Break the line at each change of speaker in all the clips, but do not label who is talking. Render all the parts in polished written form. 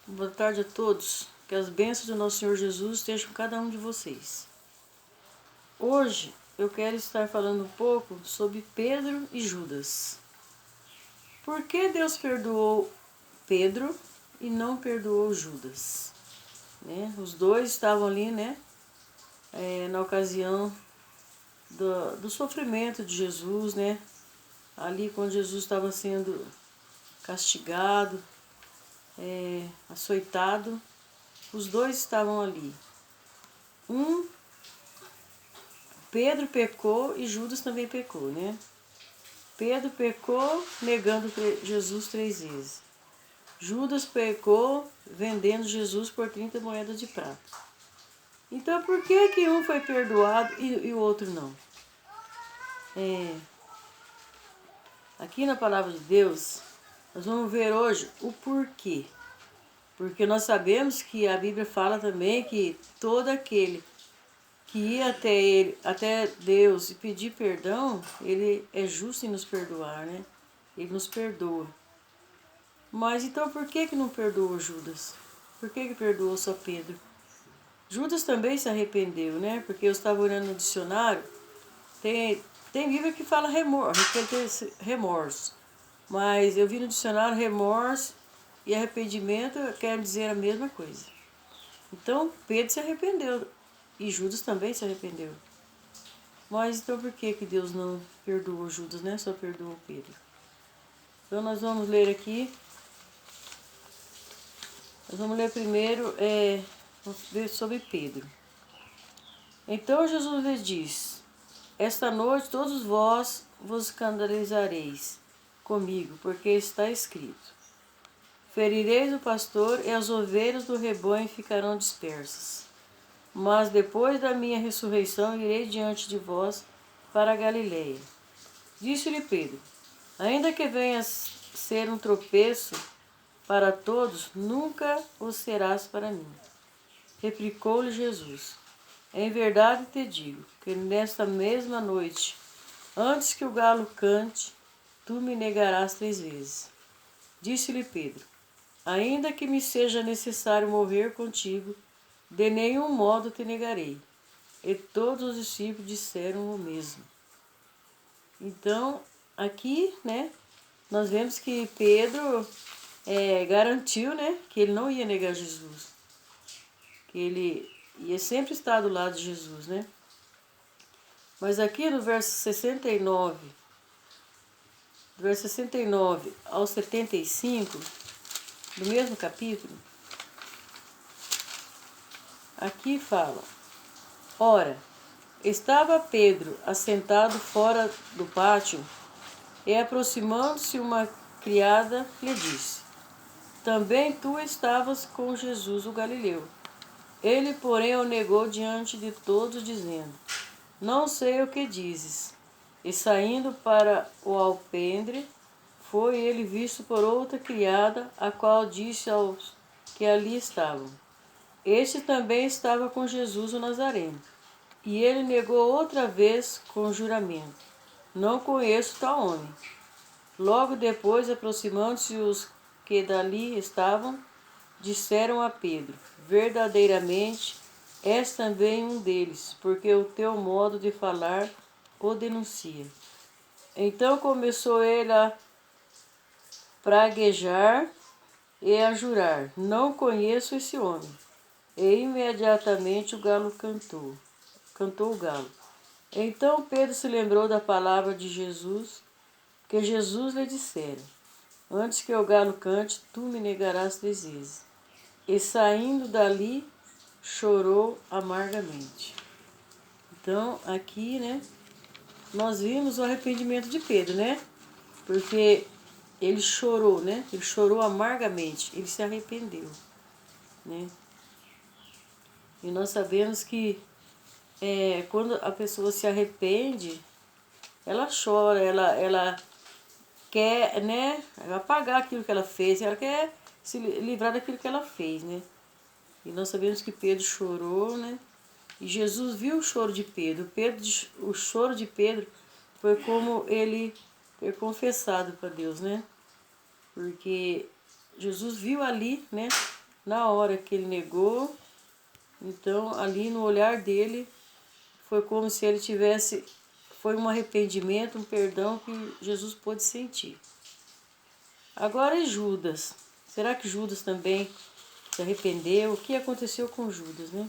Boa tarde a todos. Que as bênçãos do nosso Senhor Jesus estejam com cada um de vocês. Hoje eu quero estar falando um pouco sobre Pedro e Judas. Por que Deus perdoou Pedro e não perdoou Judas? Os dois estavam ali, na ocasião do sofrimento de Jesus, ali quando Jesus estava sendo castigado, açoitado. Os dois estavam ali. Pedro pecou e Judas também pecou, Pedro pecou negando Jesus 3 vezes. Judas pecou vendendo Jesus por 30 moedas de prata. Então por que um foi perdoado e o outro não? Aqui na palavra de Deus, nós vamos ver hoje o porquê. Porque nós sabemos que a Bíblia fala também que todo aquele que ir até Deus e pedir perdão, ele é justo em nos perdoar, Ele nos perdoa. Mas então por que não perdoou Judas? Por que perdoou só Pedro? Judas também se arrependeu, Porque eu estava olhando no dicionário, tem Bíblia que fala remorso. Mas eu vi no dicionário remorso e arrependimento querem dizer a mesma coisa. Então Pedro se arrependeu e Judas também se arrependeu. Mas então por que Deus não perdoou Judas, Só perdoou Pedro? Então nós vamos ler aqui. Nós vamos ler primeiro vamos ver sobre Pedro. Então Jesus lhes diz: esta noite todos vós vos escandalizareis comigo, porque está escrito: ferireis o pastor e as ovelhas do rebanho ficarão dispersas. Mas depois da minha ressurreição irei diante de vós para a Galileia. Disse-lhe Pedro: ainda que venha ser um tropeço para todos, nunca o serás para mim. Replicou-lhe Jesus: em verdade te digo que nesta mesma noite, antes que o galo cante, tu me negarás 3 vezes. Disse-lhe Pedro: ainda que me seja necessário morrer contigo, de nenhum modo te negarei. E todos os discípulos disseram o mesmo. Então, aqui, nós vemos que Pedro garantiu, que ele não ia negar Jesus. Que ele ia sempre estar do lado de Jesus, Mas aqui no verso 69, do verso 69 ao 75, do mesmo capítulo, aqui fala: ora, estava Pedro assentado fora do pátio, e aproximando-se uma criada lhe disse: também tu estavas com Jesus o Galileu. Ele, porém, o negou diante de todos, dizendo: não sei o que dizes. E saindo para o alpendre, foi ele visto por outra criada, a qual disse aos que ali estavam: este também estava com Jesus o Nazareno. E ele negou outra vez com juramento: não conheço tal homem. Logo depois, aproximando-se os que dali estavam, disseram a Pedro: verdadeiramente és também um deles, porque o teu modo de falar o denuncia. Então começou ele a praguejar e a jurar: não conheço esse homem. E imediatamente o galo cantou o galo. Então Pedro se lembrou da palavra de Jesus, que Jesus lhe dissera: antes que o galo cante, tu me negarás 3 vezes. E saindo dali, chorou amargamente. Então, aqui, nós vimos o arrependimento de Pedro, Porque ele chorou, Ele chorou amargamente, ele se arrependeu, E nós sabemos que quando a pessoa se arrepende, ela chora, ela quer, apagar aquilo que ela fez, ela quer se livrar daquilo que ela fez, E nós sabemos que Pedro chorou, E Jesus viu o choro de Pedro. O choro de Pedro foi como ele ter confessado para Deus, Porque Jesus viu ali, na hora que ele negou, então ali no olhar dele foi como se ele tivesse, foi um arrependimento, um perdão que Jesus pôde sentir. Agora é Judas. Será que Judas também se arrependeu? O que aconteceu com Judas, né?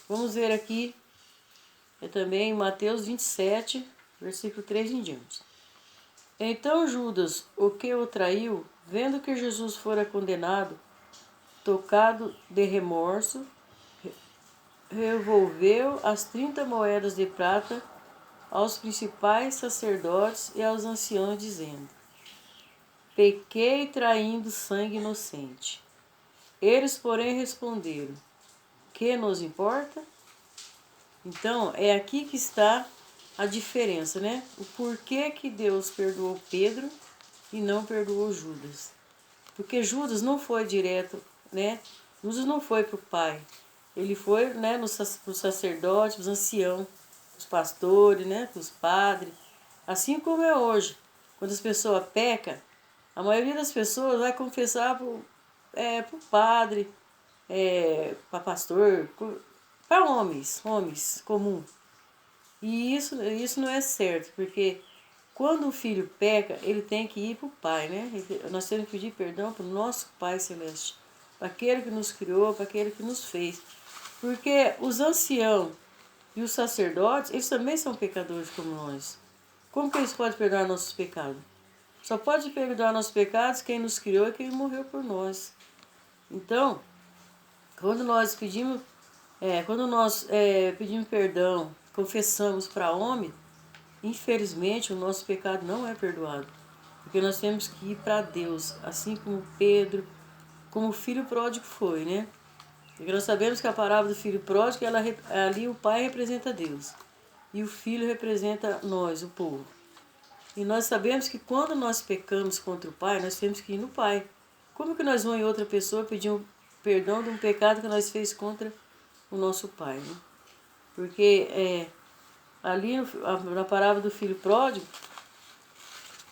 Vamos ver aqui também em Mateus 27, versículo 3 em diante. Então Judas, o que o traiu, vendo que Jesus fora condenado, tocado de remorso, revolveu as 30 moedas de prata aos principais sacerdotes e aos anciãos, dizendo: pequei traindo sangue inocente. Eles, porém, responderam: que nos importa? Então, é aqui que está a diferença, né? O porquê que Deus perdoou Pedro e não perdoou Judas. Porque Judas não foi direto, né? Judas não foi para o pai. Ele foi, né, para os sacerdotes, para os anciãos, os pastores, né, para os padres. Assim como é hoje. Quando as pessoas pecam, a maioria das pessoas vai confessar para o padre, para pastor, para homens comum. E isso não é certo, porque quando o filho peca, ele tem que ir para o Pai, né? Nós temos que pedir perdão para o nosso Pai Celeste, para aquele que nos criou, para aquele que nos fez. Porque os anciãos e os sacerdotes, eles também são pecadores como nós. Como que eles podem perdoar nossos pecados? Só pode perdoar nossos pecados quem nos criou e quem morreu por nós. Então, quando nós pedimos perdão, confessamos para homem, infelizmente o nosso pecado não é perdoado. Porque nós temos que ir para Deus, assim como Pedro, como o filho pródigo foi, né? Porque nós sabemos que a parábola do filho pródigo, ali o pai representa Deus. E o filho representa nós, o povo. E nós sabemos que quando nós pecamos contra o pai, nós temos que ir no pai. Como que nós vamos em outra pessoa pedir um perdão de um pecado que nós fez contra o nosso pai, né? Porque ali na parábola do filho pródigo,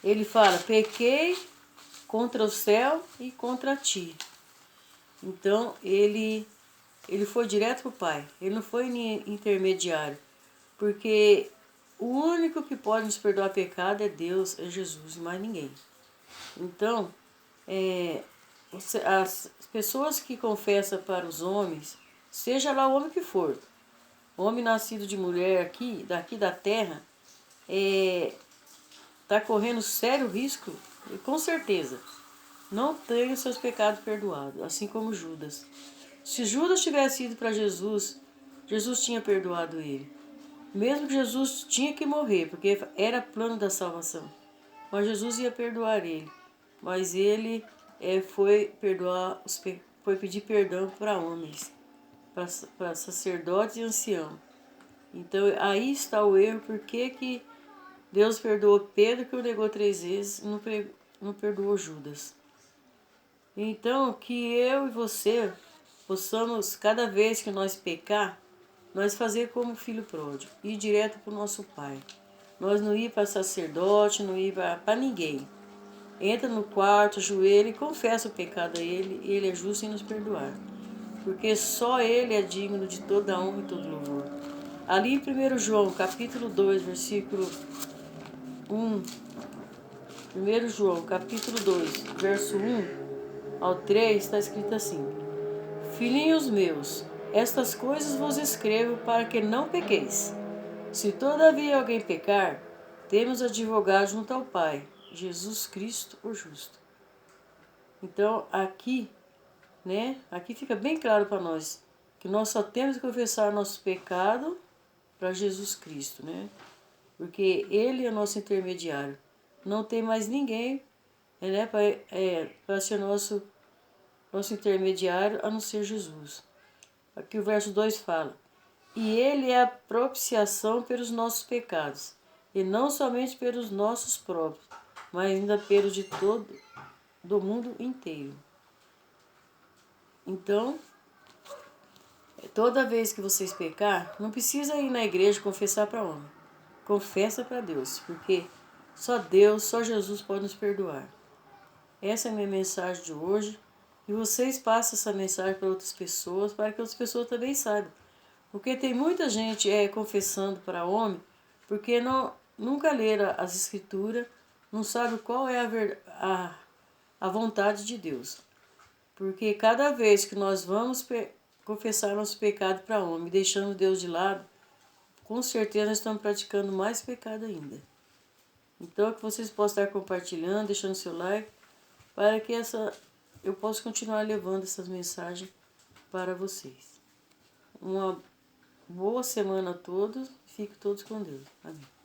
ele fala: pequei contra o céu e contra ti. Então ele foi direto para o pai, ele não foi intermediário, porque o único que pode nos perdoar pecado é Deus, é Jesus, e mais ninguém. Então, as pessoas que confessam para os homens, seja lá o homem que for, homem nascido de mulher daqui da terra, está correndo sério risco, e com certeza, não tem os seus pecados perdoados, assim como Judas. Se Judas tivesse ido para Jesus, Jesus tinha perdoado ele. Mesmo que Jesus tinha que morrer, porque era plano da salvação. Mas Jesus ia perdoar ele. Mas ele foi pedir perdão para homens, para sacerdotes e anciãos. Então aí está o erro, porque que Deus perdoou Pedro, que o negou 3 vezes, e não perdoou Judas. Então, que eu e você possamos, cada vez que nós pecar, nós fazer como filho pródigo, ir direto para o nosso Pai. Nós não ir para sacerdote, não ir para ninguém. Entra no quarto, ajoelha e confessa o pecado a Ele, e Ele é justo em nos perdoar. Porque só Ele é digno de toda honra e todo louvor. Ali em 1 João, capítulo 2, versículo 1. 1 João, capítulo 2, verso 1 ao 3, está escrito assim: filhinhos meus, estas coisas vos escrevo para que não pequeis. Se todavia alguém pecar, temos advogado junto ao Pai, Jesus Cristo o justo. Então aqui, né, aqui fica bem claro para nós que nós só temos que confessar nosso pecado para Jesus Cristo, né? Porque Ele é o nosso intermediário. Não tem mais ninguém, né, para ser nosso intermediário a não ser Jesus. Aqui o verso 2 fala: e Ele é a propiciação pelos nossos pecados, e não somente pelos nossos próprios, mas ainda pelos de todo do mundo inteiro. Então, toda vez que vocês pecar, não precisa ir na igreja confessar para homem. Confessa para Deus, porque só Deus, só Jesus pode nos perdoar. Essa é a minha mensagem de hoje. E vocês passam essa mensagem para outras pessoas, para que outras pessoas também saibam. Porque tem muita gente confessando para homem, porque nunca leram as escrituras, não sabe qual é a vontade de Deus. Porque cada vez que nós vamos confessar nosso pecado para homem, deixando Deus de lado, com certeza nós estamos praticando mais pecado ainda. Então, que vocês possam estar compartilhando, deixando seu like, para que eu possa continuar levando essas mensagens para vocês. Uma boa semana a todos. Fiquem todos com Deus. Amém.